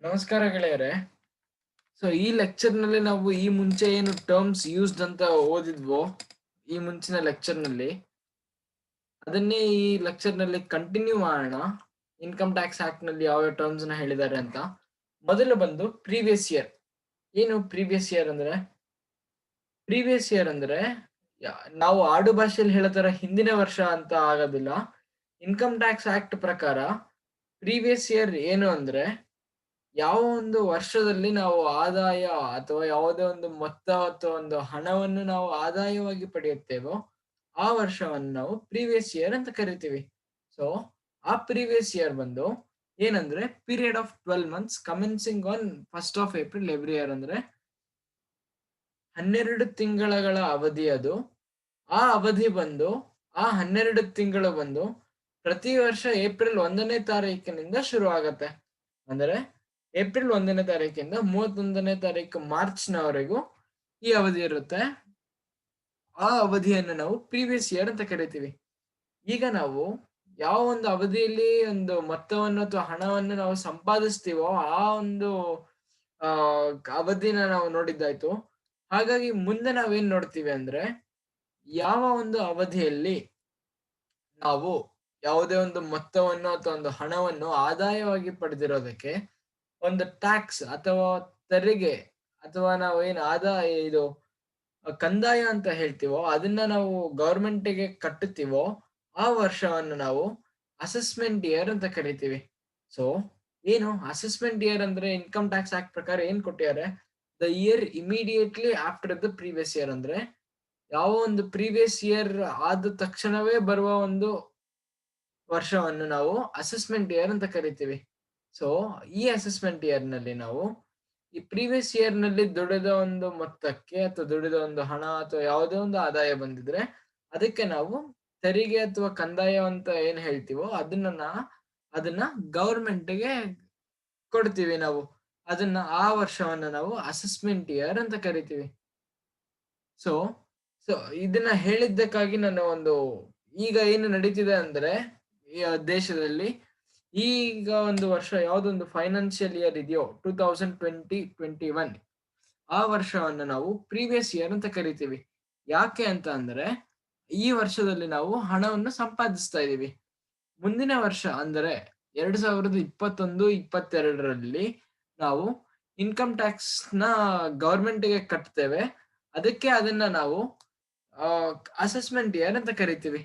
ನಮಸ್ಕಾರ ಗೆಳೆಯರೆ. ಈ ಲೆಕ್ಚರ್ ನಲ್ಲಿ ನಾವು ಈ ಮುಂಚೆ ಏನು ಟರ್ಮ್ಸ್ ಯೂಸ್ಡ್ ಅಂತ ಓದಿದ್ವೋ ಈ ಮುಂಚಿನ ಲೆಕ್ಚರ್ ನಲ್ಲಿ, ಅದನ್ನೇ ಈ ಲೆಕ್ಚರ್ ನಲ್ಲಿ ಕಂಟಿನ್ಯೂ ಮಾಡೋಣ. ಇನ್ಕಮ್ ಟ್ಯಾಕ್ಸ್ ಆಕ್ಟ್ ನಲ್ಲಿ ಯಾವ ಟರ್ಮ್ಸ್ ನ ಹೇಳಿದ್ದಾರೆ ಅಂತ. ಮೊದಲು ಬಂದು ಪ್ರೀವಿಯಸ್ ಇಯರ್. ಏನು ಪ್ರೀವಿಯಸ್ ಇಯರ್ ಅಂದ್ರೆ? ಪ್ರೀವಿಯಸ್ ಇಯರ್ ಅಂದ್ರೆ ನಾವು ಆಡು ಭಾಷೆಯಲ್ಲಿ ಹೇಳೋ ತರ ಹಿಂದಿನ ವರ್ಷ ಅಂತ ಆಗೋದಿಲ್ಲ. ಇನ್ಕಮ್ ಟ್ಯಾಕ್ಸ್ ಆಕ್ಟ್ ಪ್ರಕಾರ ಪ್ರೀವಿಯಸ್ ಇಯರ್ ಏನು ಅಂದ್ರೆ, ಯಾವ ಒಂದು ವರ್ಷದಲ್ಲಿ ನಾವು ಆದಾಯ ಅಥವಾ ಯಾವುದೇ ಒಂದು ಮೊತ್ತ ಅಥವಾ ಒಂದು ಹಣವನ್ನು ನಾವು ಆದಾಯವಾಗಿ ಪಡೆಯುತ್ತೇವೋ ಆ ವರ್ಷವನ್ನು ನಾವು ಪ್ರೀವಿಯಸ್ ಇಯರ್ ಅಂತ ಕರಿತೀವಿ. ಸೊ ಆ ಪ್ರೀವಿಯಸ್ ಇಯರ್ ಬಂದು ಏನಂದ್ರೆ period of 12 months commencing on 1st of April every year. ಅಂದ್ರೆ 12 ತಿಂಗಳ ಅವಧಿ ಅದು. ಆ ಅವಧಿ ಬಂದು ಆ 12 ತಿಂಗಳು ಬಂದು ಪ್ರತಿ ವರ್ಷ ಏಪ್ರಿಲ್ 1ನೇ ತಾರೀಕಿನಿಂದ ಶುರು ಆಗತ್ತೆ. ಅಂದ್ರೆ ಏಪ್ರಿಲ್ 1ನೇ ತಾರೀಕಿಂದ 31ನೇ ತಾರೀಕು ಮಾರ್ಚ್ನವರೆಗೂ ಈ ಅವಧಿ ಇರುತ್ತೆ. ಆ ಅವಧಿಯನ್ನು ನಾವು ಪ್ರೀವಿಯಸ್ ಇಯರ್ ಅಂತ ಕರಿತೀವಿ. ಈಗ ನಾವು ಯಾವ ಒಂದು ಅವಧಿಯಲ್ಲಿ ಒಂದು ಮೊತ್ತವನ್ನು ಅಥವಾ ಹಣವನ್ನು ನಾವು ಸಂಪಾದಿಸ್ತೀವೋ ಆ ಒಂದು ಆ ಅವಧಿನ ನಾವು ನೋಡಿದ್ದಾಯ್ತು. ಹಾಗಾಗಿ ಮುಂದೆ ನಾವೇನ್ ನೋಡ್ತೀವಿ ಅಂದ್ರೆ, ಯಾವ ಒಂದು ಅವಧಿಯಲ್ಲಿ ನಾವು ಯಾವುದೇ ಒಂದು ಮೊತ್ತವನ್ನು ಅಥವಾ ಒಂದು ಹಣವನ್ನು ಆದಾಯವಾಗಿ ಪಡೆದಿರೋದಕ್ಕೆ ಒಂದು ಟ್ಯಾಕ್ಸ್ ಅಥವಾ ತೆರಿಗೆ ಅಥವಾ ನಾವು ಏನು ಆದಾಯ ಇದು ಕಂದಾಯ ಅಂತ ಹೇಳ್ತೀವೋ ಅದನ್ನ ನಾವು ಗವರ್ಮೆಂಟಿಗೆ ಕಟ್ಟುತ್ತೀವೋ ಆ ವರ್ಷವನ್ನು ನಾವು ಅಸೆಸ್ಮೆಂಟ್ ಇಯರ್ ಅಂತ ಕರಿತೀವಿ. ಸೊ ಏನು ಅಸೆಸ್ಮೆಂಟ್ ಇಯರ್ ಅಂದ್ರೆ ಇನ್ಕಮ್ ಟ್ಯಾಕ್ಸ್ ಆಕ್ಟ್ ಪ್ರಕಾರ ಏನ್ ಕೊಟ್ಟಿದ್ದಾರೆ? The year immediately after the previous year. ಅಂದ್ರೆ ಯಾವ ಒಂದು ಪ್ರೀವಿಯಸ್ ಇಯರ್ ಆದ ತಕ್ಷಣವೇ ಬರುವ ಒಂದು ವರ್ಷವನ್ನು ನಾವು ಅಸೆಸ್ಮೆಂಟ್ ಇಯರ್ ಅಂತ ಕರಿತೀವಿ. ಸೊ ಈ ಅಸೆಸ್ಮೆಂಟ್ ಇಯರ್ ನಲ್ಲಿ ನಾವು ಈ ಪ್ರೀವಿಯಸ್ ಇಯರ್ ನಲ್ಲಿ ದುಡಿದ ಒಂದು ಮೊತ್ತಕ್ಕೆ ಅಥವಾ ದುಡಿದ ಒಂದು ಹಣ ಅಥವಾ ಯಾವುದೇ ಒಂದು ಆದಾಯ ಬಂದಿದ್ರೆ ಅದಕ್ಕೆ ನಾವು ತೆರಿಗೆ ಅಥವಾ ಕಂದಾಯ ಅಂತ ಏನ್ ಹೇಳ್ತೀವೋ ಅದನ್ನ ಗವರ್ಮೆಂಟ್ಗೆ ಕೊಡ್ತೀವಿ ನಾವು. ಅದನ್ನ ಆ ವರ್ಷವನ್ನ ನಾವು ಅಸೆಸ್ಮೆಂಟ್ ಇಯರ್ ಅಂತ ಕರಿತೀವಿ. ಸೊ ಸೊ ಇದನ್ನ ಹೇಳಿದ್ದಕ್ಕಾಗಿ ನಾನು ಒಂದು ಈಗ ಏನು ನಡೀತಿದೆ ಅಂದ್ರೆ ಈ ದೇಶದಲ್ಲಿ ಈಗ ಒಂದು ವರ್ಷ ಯಾವ್ದೊಂದು ಫೈನಾನ್ಷಿಯಲ್ ಇಯರ್ ಇದೆಯೋ 2020-21 ಆ ವರ್ಷವನ್ನು ನಾವು ಪ್ರೀವಿಯಸ್ ಇಯರ್ ಅಂತ ಕರಿತೀವಿ. ಯಾಕೆ ಅಂತ ಅಂದ್ರೆ ಈ ವರ್ಷದಲ್ಲಿ ನಾವು ಹಣವನ್ನು ಸಂಪಾದಿಸ್ತಾ ಇದೀವಿ. ಮುಂದಿನ ವರ್ಷ ಅಂದ್ರೆ 2021-22ರಲ್ಲಿ ನಾವು ಇನ್ಕಮ್ ಟ್ಯಾಕ್ಸ್ ನ ಗವರ್ಮೆಂಟ್ಗೆ ಕಟ್ತೇವೆ. ಅದಕ್ಕೆ ಅದನ್ನ ನಾವು ಅಸೆಸ್ಮೆಂಟ್ ಇಯರ್ ಅಂತ ಕರಿತೀವಿ.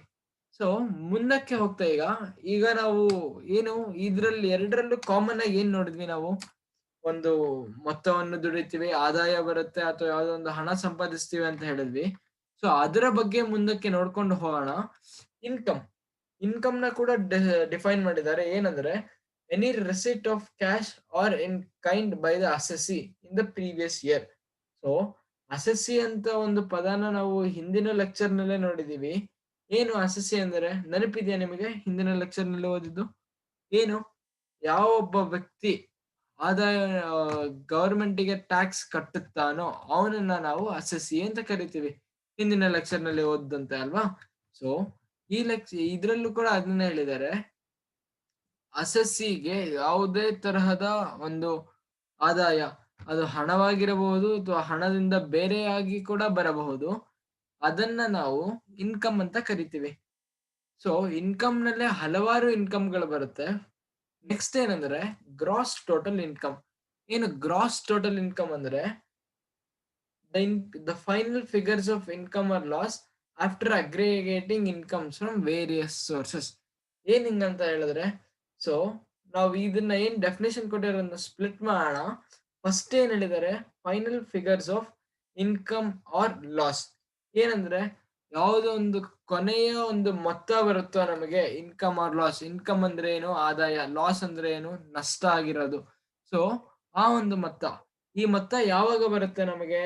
ಸೊ ಮುಂದಕ್ಕೆ ಹೋಗ್ತಾ ಈಗ ನಾವು ಏನು ಇದ್ರಲ್ಲಿ ಎರಡರಲ್ಲೂ ಕಾಮನ್ ಆಗಿ ಏನ್ ನೋಡಿದ್ವಿ ನಾವು? ಒಂದು ಮೊತ್ತವನ್ನು ದುಡಿತೀವಿ, ಆದಾಯ ಬರುತ್ತೆ ಅಥವಾ ಯಾವ್ದೋ ಒಂದು ಹಣ ಸಂಪಾದಿಸ್ತೀವಿ ಅಂತ ಹೇಳಿದ್ವಿ. ಸೊ ಅದರ ಬಗ್ಗೆ ಮುಂದಕ್ಕೆ ನೋಡ್ಕೊಂಡು ಹೋಗೋಣ. ಇನ್ಕಮ್ ಇನ್ಕಮ್ ನ ಕೂಡ ಡಿಫೈನ್ ಮಾಡಿದ್ದಾರೆ. ಏನಂದ್ರೆ any receipt of cash or in kind by the assessee in the previous year. So assessee ಅಂತ ಒಂದು ಪದನ ನಾವು ಹಿಂದಿನ ಲೆಕ್ಚರ್ ನಲ್ಲೇ ನೋಡಿದೀವಿ. ಏನು ಅಸೆಸಿ ಅಂದ್ರೆ ನೆನಪಿದೆಯಾ ನಿಮಗೆ? ಹಿಂದಿನ ಲೆಕ್ಚರ್ ನಲ್ಲಿ ಓದಿದ್ದು ಏನು? ಯಾವ ಒಬ್ಬ ವ್ಯಕ್ತಿ ಆದಾಯ ಗವರ್ಮೆಂಟಿಗೆ ಟ್ಯಾಕ್ಸ್ ಕಟ್ಟುತ್ತಾನೋ ಅವನನ್ನ ನಾವು ಅಸೆಸಿ ಅಂತ ಕರಿತೀವಿ. ಹಿಂದಿನ ಲೆಕ್ಚರ್ ನಲ್ಲಿ ಓದಂತೆ ಅಲ್ವಾ? ಸೊ ಈ ಇದ್ರಲ್ಲೂ ಕೂಡ ಅದನ್ನ ಹೇಳಿದ್ದಾರೆ. ಅಸೆಸ್ಸಿಗೆ ಯಾವುದೇ ತರಹದ ಒಂದು ಆದಾಯ, ಅದು ಹಣವಾಗಿರಬಹುದು ಅಥವಾ ಹಣದಿಂದ ಬೇರೆಯಾಗಿ ಕೂಡ ಬರಬಹುದು, ಅದನ್ನ ನಾವು ಇನ್ಕಮ್ ಅಂತ ಕರಿತೀವಿ. ಸೊ ಇನ್ಕಮ್ ನಲ್ಲೇ ಹಲವಾರು ಇನ್ಕಮ್ಗಳು ಬರುತ್ತೆ. ನೆಕ್ಸ್ಟ್ ಏನಂದ್ರೆ ಗ್ರಾಸ್ ಟೋಟಲ್ ಇನ್ಕಮ್. ಏನು ಗ್ರಾಸ್ ಟೋಟಲ್ ಇನ್ಕಮ್ ಅಂದ್ರೆ the final figures of income or loss after aggregating incomes from various sources. ಏನ್ ಹಿಂಗಂತ ಹೇಳಿದ್ರೆ, ಸೊ ನಾವು ಇದನ್ನ ಏನ್ ಡೆಫಿನೇಷನ್ ಕೊಟ್ಟಿರೋದನ್ನ ಸ್ಪ್ಲಿಟ್ ಮಾಡೋಣ. ಫಸ್ಟ್ ಏನ್ ಹೇಳಿದ್ದಾರೆ? Final figures of income or loss. ಏನಂದ್ರೆ ಯಾವುದೋ ಒಂದು ಕೊನೆಯ ಒಂದು ಮೊತ್ತ ಬರುತ್ತೋ ನಮಗೆ ಇನ್ಕಮ್ ಆರ್ ಲಾಸ್. ಇನ್ಕಮ್ ಅಂದ್ರೆ ಏನು? ಆದಾಯ. ಲಾಸ್ ಅಂದ್ರೆ ಏನು? ನಷ್ಟ ಆಗಿರೋದು. ಸೊ ಆ ಒಂದು ಮೊತ್ತ, ಈ ಮೊತ್ತ ಯಾವಾಗ ಬರುತ್ತೆ ನಮಗೆ?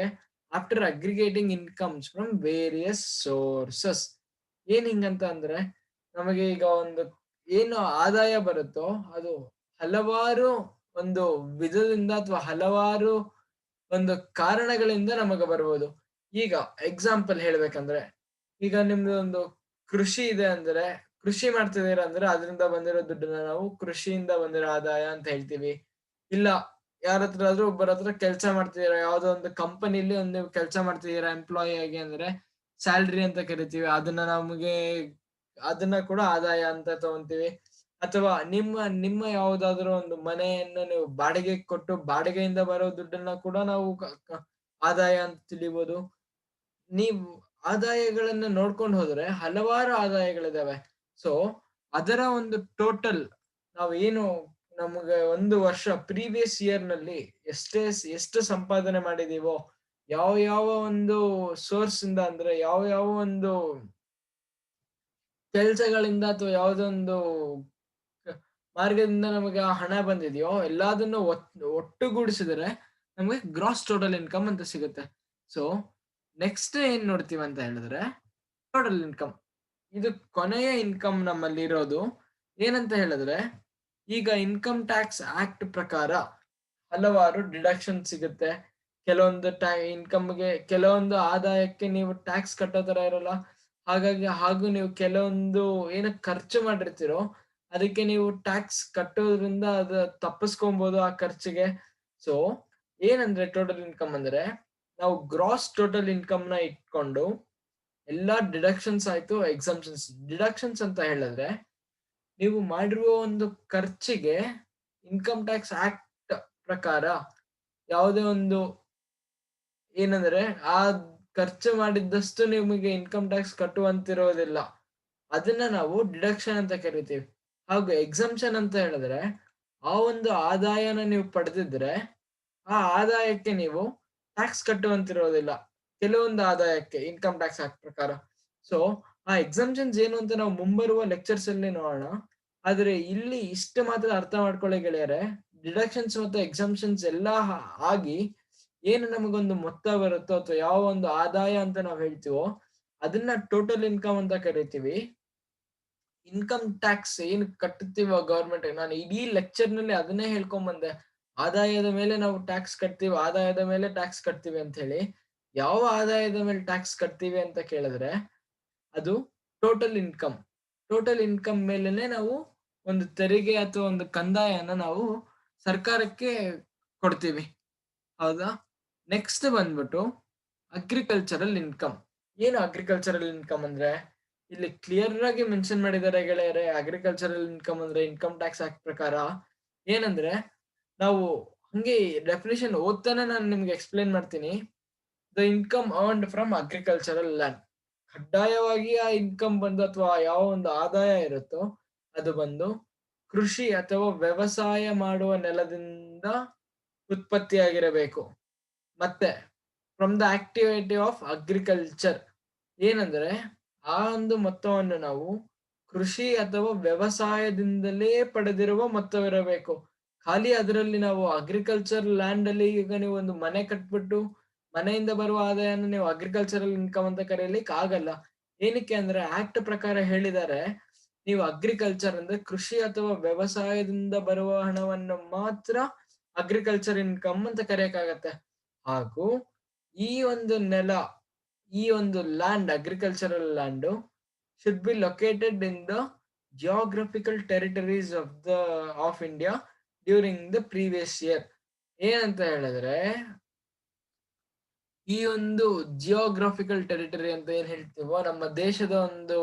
After aggregating incomes from various sources. ಏನ್ ಹಿಂಗಂತ ಅಂದ್ರೆ ನಮಗೆ ಈಗ ಒಂದು ಏನು ಆದಾಯ ಬರುತ್ತೋ ಅದು ಹಲವಾರು ಒಂದು ವಿಧದಿಂದ ಅಥವಾ ಹಲವಾರು ಒಂದು ಕಾರಣಗಳಿಂದ ನಮಗೆ ಬರ್ಬೋದು. ಈಗ ಎಕ್ಸಾಂಪಲ್ ಹೇಳ್ಬೇಕಂದ್ರೆ, ಈಗ ನಿಮ್ದು ಒಂದು ಕೃಷಿ ಇದೆ ಅಂದ್ರೆ, ಕೃಷಿ ಮಾಡ್ತಿದ್ದೀರಾ ಅಂದ್ರೆ ಅದರಿಂದ ಬಂದಿರೋ ದುಡ್ಡನ್ನ ನಾವು ಕೃಷಿಯಿಂದ ಬಂದಿರೋ ಆದಾಯ ಅಂತ ಹೇಳ್ತೀವಿ. ಇಲ್ಲ ಯಾರ ಹತ್ರ ಆದ್ರೂ ಒಬ್ಬರ ಹತ್ರ ಕೆಲಸ ಮಾಡ್ತಿದ್ದೀರಾ, ಯಾವ್ದೋ ಒಂದು ಕಂಪನಿಲಿ ಒಂದು ನೀವು ಕೆಲಸ ಮಾಡ್ತಿದ್ದೀರಾ ಎಂಪ್ಲಾಯಿ ಆಗಿ ಅಂದ್ರೆ ಸ್ಯಾಲ್ರಿ ಅಂತ ಕರಿತೀವಿ. ಅದನ್ನ ಕೂಡ ಆದಾಯ ಅಂತ ತಗೊಂತೀವಿ. ಅಥವಾ ನಿಮ್ಮ ಯಾವುದಾದ್ರೂ ಒಂದು ಮನೆಯನ್ನ ನೀವು ಬಾಡಿಗೆಗೆ ಕೊಟ್ಟು ಬಾಡಿಗೆಯಿಂದ ಬರೋ ದುಡ್ಡನ್ನ ಕೂಡ ನಾವು ಆದಾಯ ಅಂತ ತಿಳಿಬೋದು. ನೀವು ಆದಾಯಗಳನ್ನ ನೋಡ್ಕೊಂಡು ಹೋದ್ರೆ ಹಲವಾರು ಆದಾಯಗಳಿದಾವೆ. ಸೊ ಅದರ ಒಂದು ಟೋಟಲ್ ನಾವು ಏನು ನಮ್ಗೆ ಒಂದು ವರ್ಷ ಪ್ರೀವಿಯಸ್ ಇಯರ್‌ನಲ್ಲಿ ಎಷ್ಟು ಸಂಪಾದನೆ ಮಾಡಿದೀವೋ, ಯಾವ ಒಂದು ಸೋರ್ಸ್ ಇಂದ ಅಂದ್ರೆ ಯಾವ ಒಂದು ಕೆಲ್ಸಗಳಿಂದ ಅಥವಾ ಯಾವುದೋ ಒಂದು ಕ ಮಾರ್ಗದಿಂದ ನಮಗೆ ಆ ಹಣ ಬಂದಿದೆಯೋ ಎಲ್ಲದನ್ನು ಒಟ್ಟುಗೂಡಿಸಿದರೆ ನಮಗೆ ಗ್ರಾಸ್ ಟೋಟಲ್ ಇನ್ಕಮ್ ಅಂತ ಸಿಗುತ್ತೆ. ಸೊ ನೆಕ್ಸ್ಟ್ ಏನ್ ನೋಡ್ತೀವಿ ಅಂತ ಹೇಳಿದ್ರೆ ಟೋಟಲ್ ಇನ್ಕಮ್. ಇದು ಕೊನೆಯ ಇನ್ಕಮ್ ನಮ್ಮಲ್ಲಿರೋದು. ಏನಂತ ಹೇಳಿದ್ರೆ ಈಗ ಇನ್ಕಮ್ ಟ್ಯಾಕ್ಸ್ ಆಕ್ಟ್ ಪ್ರಕಾರ ಹಲವಾರು ಡಿಡಕ್ಷನ್ ಸಿಗುತ್ತೆ. ಕೆಲವೊಂದು ಇನ್ಕಮ್‌ಗೆ ಕೆಲವೊಂದು ಆದಾಯಕ್ಕೆ ನೀವು ಟ್ಯಾಕ್ಸ್ ಕಟ್ಟೋ ತರ ಇರಲ್ಲ. ಹಾಗೂ ನೀವು ಕೆಲವೊಂದು ಏನು ಖರ್ಚು ಮಾಡಿರ್ತೀರೋ ಅದಕ್ಕೆ ನೀವು ಟ್ಯಾಕ್ಸ್ ಕಟ್ಟೋದ್ರಿಂದ ಅದು ತಪ್ಪಿಸ್ಕೊಬಹುದು ಆ ಖರ್ಚಿಗೆ. ಸೊ ಏನಂದ್ರೆ ಟೋಟಲ್ ಇನ್ಕಮ್ ಅಂದ್ರೆ ನಾವು ಗ್ರಾಸ್ ಟೋಟಲ್ ಇನ್ಕಮ್‌ನ ಇಟ್ಕೊಂಡು ಎಲ್ಲಾ ಡಿಡಕ್ಷನ್ಸ್ ಆಯ್ತು, ಎಕ್ಸಂಪ್ಷನ್ಸ್. ಡಿಡಕ್ಷನ್ಸ್ ಅಂತ ಹೇಳಿದ್ರೆ ನೀವು ಮಾಡಿರುವ ಒಂದು ಖರ್ಚಿಗೆ ಇನ್ಕಮ್ ಟ್ಯಾಕ್ಸ್ ಆಕ್ಟ್ ಪ್ರಕಾರ ಯಾವುದೇ ಒಂದು ಏನಂದ್ರೆ ಆ ಖರ್ಚು ಮಾಡಿದ್ದಷ್ಟು ನಿಮಗೆ ಇನ್ಕಮ್ ಟ್ಯಾಕ್ಸ್ ಕಟ್ಟುವಂತಿರೋದಿಲ್ಲ. ಅದನ್ನ ನಾವು ಡಿಡಕ್ಷನ್ ಅಂತ ಕರಿತೀವಿ. ಹಾಗೂ ಎಕ್ಸಂಪ್ಷನ್ ಅಂತ ಹೇಳಿದ್ರೆ ಆ ಒಂದು ಆದಾಯನ ನೀವು ಪಡೆದಿದ್ರೆ ಆ ಆದಾಯಕ್ಕೆ ನೀವು ಟ್ಯಾಕ್ಸ್ ಕಟ್ಟುವಂತಿರೋದಿಲ್ಲ. ಕೆಲವೊಂದು ಆದಾಯಕ್ಕೆ ಇನ್ಕಮ್ ಟ್ಯಾಕ್ಸ್ ಆಕ್ಟ್ ಪ್ರಕಾರ. ಸೊ ಆ ಎಕ್ಸಂಪ್ಷನ್ಸ್ ಏನು ಅಂತ ನಾವು ಮುಂಬರುವ ಲೆಕ್ಚರ್ಸ್ ಅಲ್ಲಿ ನೋಡೋಣ. ಆದ್ರೆ ಇಲ್ಲಿ ಇಷ್ಟು ಮಾತ್ರ ಅರ್ಥ ಮಾಡ್ಕೊಳ್ಳಿ ಗೆಳೆಯರೆ, ಡಿಡಕ್ಷನ್ಸ್ ಮತ್ತು ಎಕ್ಸಂಪ್ಷನ್ಸ್ ಎಲ್ಲ ಆಗಿ ಏನು ನಮಗೊಂದು ಮೊತ್ತ ಬರುತ್ತೋ ಅಥವಾ ಯಾವ ಒಂದು ಆದಾಯ ಅಂತ ನಾವು ಹೇಳ್ತೀವೋ ಅದನ್ನ ಟೋಟಲ್ ಇನ್ಕಮ್ ಅಂತ ಕರಿತೀವಿ. ಇನ್ಕಮ್ ಟ್ಯಾಕ್ಸ್ ಏನು ಕಟ್ಟುತ್ತೀವೋ ಗವರ್ಮೆಂಟ್, ನಾನು ಇಡೀ ಲೆಕ್ಚರ್ ನಲ್ಲಿ ಅದನ್ನೇ ಹೇಳ್ಕೊಂಡ್ ಬಂದೆ. ಆದಾಯದ ಮೇಲೆ ನಾವು ಟ್ಯಾಕ್ಸ್ ಕಟ್ತೀವಿ, ಆದಾಯದ ಮೇಲೆ ಟ್ಯಾಕ್ಸ್ ಕಟ್ತೀವಿ ಅಂತ ಹೇಳಿ. ಯಾವ ಆದಾಯದ ಮೇಲೆ ಟ್ಯಾಕ್ಸ್ ಕಟ್ತೀವಿ ಅಂತ ಕೇಳಿದ್ರೆ ಅದು ಟೋಟಲ್ ಇನ್ಕಮ್. ಟೋಟಲ್ ಇನ್ಕಮ್ ಮೇಲೆನೆ ನಾವು ಒಂದು ತೆರಿಗೆ ಅಥವಾ ಒಂದು ಕಂದಾಯನ ನಾವು ಸರ್ಕಾರಕ್ಕೆ ಕೊಡ್ತೀವಿ. ಹೌದಾ? ನೆಕ್ಸ್ಟ್ ಬಂದ್ಬಿಟ್ಟು ಅಗ್ರಿಕಲ್ಚರಲ್ ಇನ್ಕಮ್. ಏನು ಅಗ್ರಿಕಲ್ಚರಲ್ ಇನ್ಕಮ್ ಅಂದ್ರೆ ಇಲ್ಲಿ ಕ್ಲಿಯರ್ ಆಗಿ ಮೆನ್ಷನ್ ಮಾಡಿದ್ದಾರೆ ಗೆಳೆಯರೆ. ಅಗ್ರಿಕಲ್ಚರಲ್ ಇನ್ಕಮ್ ಅಂದ್ರೆ ಇನ್ಕಮ್ ಟ್ಯಾಕ್ಸ್ ಆಕ್ಟ್ ಪ್ರಕಾರ ಏನಂದ್ರೆ ನಾವು ಹಂಗೆ ಡೆಫಿನಿಷನ್ ಓದ್ತಾನೆ ನಾನು ನಿಮ್ಗೆ ಎಕ್ಸ್ಪ್ಲೇನ್ ಮಾಡ್ತೀನಿ. The income earned from agricultural land. ಕಡ್ಡಾಯವಾಗಿ ಆ ಇನ್ಕಮ್ ಬಂದು ಅಥವಾ ಯಾವ ಒಂದು ಆದಾಯ ಇರುತ್ತೋ ಅದು ಬಂದು ಕೃಷಿ ಅಥವಾ ವ್ಯವಸಾಯ ಮಾಡುವ ನೆಲದಿಂದ ಉತ್ಪತ್ತಿಯಾಗಿರಬೇಕು. ಮತ್ತೆ from the activity of agriculture ಏನಂದ್ರೆ ಆ ಒಂದು ಮೊತ್ತವನ್ನು ನಾವು ಕೃಷಿ ಅಥವಾ ವ್ಯವಸಾಯದಿಂದಲೇ ಪಡೆದಿರುವ ಮೊತ್ತವಿರಬೇಕು. ಖಾಲಿ ಅದರಲ್ಲಿ ನಾವು ಅಗ್ರಿಕಲ್ಚರ್ ಲ್ಯಾಂಡ್ ಅಲ್ಲಿ ಈಗ ನೀವು ಒಂದು ಮನೆ ಕಟ್ಬಿಟ್ಟು ಮನೆಯಿಂದ ಬರುವ ಆದಾಯನ ನೀವು ಅಗ್ರಿಕಲ್ಚರಲ್ ಇನ್ಕಮ್ ಅಂತ ಕರೆಯಲಿಕ್ಕೆ ಆಗಲ್ಲ. ಏನಕ್ಕೆ ಅಂದ್ರೆ ಆಕ್ಟ್ ಪ್ರಕಾರ ಹೇಳಿದ್ದಾರೆ, ನೀವು ಅಗ್ರಿಕಲ್ಚರ್ ಅಂದ್ರೆ ಕೃಷಿ ಅಥವಾ ವ್ಯವಸಾಯದಿಂದ ಬರುವ ಹಣವನ್ನು ಮಾತ್ರ ಅಗ್ರಿಕಲ್ಚರ್ ಇನ್ಕಮ್ ಅಂತ ಕರೆಯಕ್ಕಾಗತ್ತೆ. ಹಾಗೂ ಈ ಒಂದು ನೆಲ, ಈ ಒಂದು land, agricultural land should be located in the geographical territories of India during the previous year. ಏನಂತ ಹೇಳಿದ್ರೆ ಈ ಒಂದು ಜಿಯೋಗ್ರಫಿಕಲ್ ಟೆರಿಟರಿ ಅಂತ ಏನ್ ಹೇಳ್ತೀವೋ ನಮ್ಮ ದೇಶದ ಒಂದು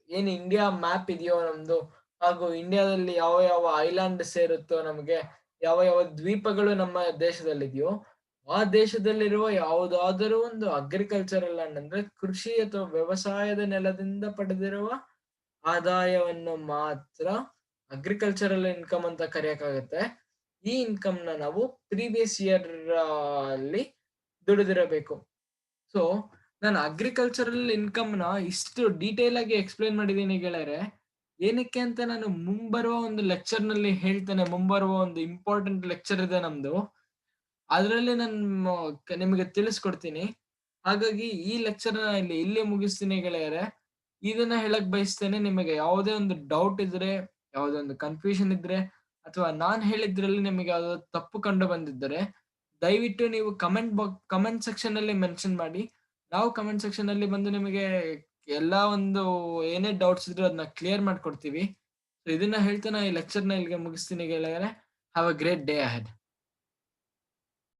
ಏನ್ ಇಂಡಿಯಾ ಮ್ಯಾಪ್ ಇದೆಯೋ ನಮ್ದು, ಹಾಗೂ ಇಂಡಿಯಾದಲ್ಲಿ ಯಾವ ಯಾವ ಐಲ್ಯಾಂಡ್ ಸೇರುತ್ತೋ, ನಮಗೆ ಯಾವ ಯಾವ ದ್ವೀಪಗಳು ನಮ್ಮ ದೇಶದಲ್ಲಿದೆಯೋ ಆ ದೇಶದಲ್ಲಿರುವ ಯಾವುದಾದರೂ ಒಂದು ಅಗ್ರಿಕಲ್ಚರಲ್ ಲ್ಯಾಂಡ್ ಅಂದ್ರೆ ಕೃಷಿ ಅಥವಾ ವ್ಯವಸಾಯದ ನೆಲದಿಂದ ಪಡೆದಿರುವ ಆದಾಯವನ್ನು ಮಾತ್ರ ಅಗ್ರಿಕಲ್ಚರಲ್ ಇನ್ಕಮ್ ಅಂತ ಕರೆಯಕ್ಕಾಗತ್ತೆ. ಈ ಇನ್ಕಮ್ ನ ನಾವು ಪ್ರೀವಿಯಸ್ ಇಯರ್ ಅಲ್ಲಿ ದುಡಿದಿರಬೇಕು. ಸೊ ನಾನು ಅಗ್ರಿಕಲ್ಚರಲ್ ಇನ್ಕಮ್ ನ ಇಷ್ಟು ಡೀಟೇಲ್ ಆಗಿ ಎಕ್ಸ್ಪ್ಲೇನ್ ಮಾಡಿದ್ದೀನಿ ಗೆಳೆಯರೆ. ಏನಕ್ಕೆ ಅಂತ ನಾನು ಮುಂಬರುವ ಒಂದು ಲೆಕ್ಚರ್ ನಲ್ಲಿ ಹೇಳ್ತೇನೆ. ಮುಂಬರುವ ಒಂದು ಇಂಪಾರ್ಟೆಂಟ್ ಲೆಕ್ಚರ್ ಇದೆ ನಮ್ದು, ಅದರಲ್ಲಿ ನಾನು ನಿಮಗೆ ತಿಳಿಸ್ಕೊಡ್ತೀನಿ. ಹಾಗಾಗಿ ಈ ಲೆಕ್ಚರ್ ನ ಇಲ್ಲಿ ಮುಗಿಸ್ತೀನಿ ಗೆಳೆಯರೆ. ಇದನ್ನ ಹೇಳಕ್ ಬಯಸ್ತೇನೆ, ನಿಮಗೆ ಯಾವುದೇ ಒಂದು ಡೌಟ್ ಇದ್ರೆ, ಯಾವುದೇ ಒಂದು ಕನ್ಫ್ಯೂಷನ್ ಇದ್ರೆ, ಅಥವಾ ನಾನ್ ಹೇಳಿದ್ರಲ್ಲಿ ನಿಮಗೆ ಯಾವ್ದಾದ್ರು ತಪ್ಪು ಕಂಡು ಬಂದಿದ್ದರೆ ದಯವಿಟ್ಟು ನೀವು ಕಮೆಂಟ್ ಸೆಕ್ಷನ್ ಅಲ್ಲಿ ಮೆನ್ಷನ್ ಮಾಡಿ. ನಾವು ಕಮೆಂಟ್ ಸೆಕ್ಷನ್ ಅಲ್ಲಿ ಬಂದು ನಿಮಗೆ ಎಲ್ಲಾ ಒಂದು ಏನೇ ಡೌಟ್ಸ್ ಇದ್ರೂ ಅದನ್ನ ಕ್ಲಿಯರ್ ಮಾಡ್ಕೊಡ್ತೀವಿ. ಸೊ ಇದನ್ನ ಹೇಳ್ತಾ ಈ ಲೆಕ್ಚರ್ನ ಇಲ್ಲಿಗೆ ಮುಗಿಸ್ತೀನಿ ಗೆಳೆಯರೆ. Have a great day ahead.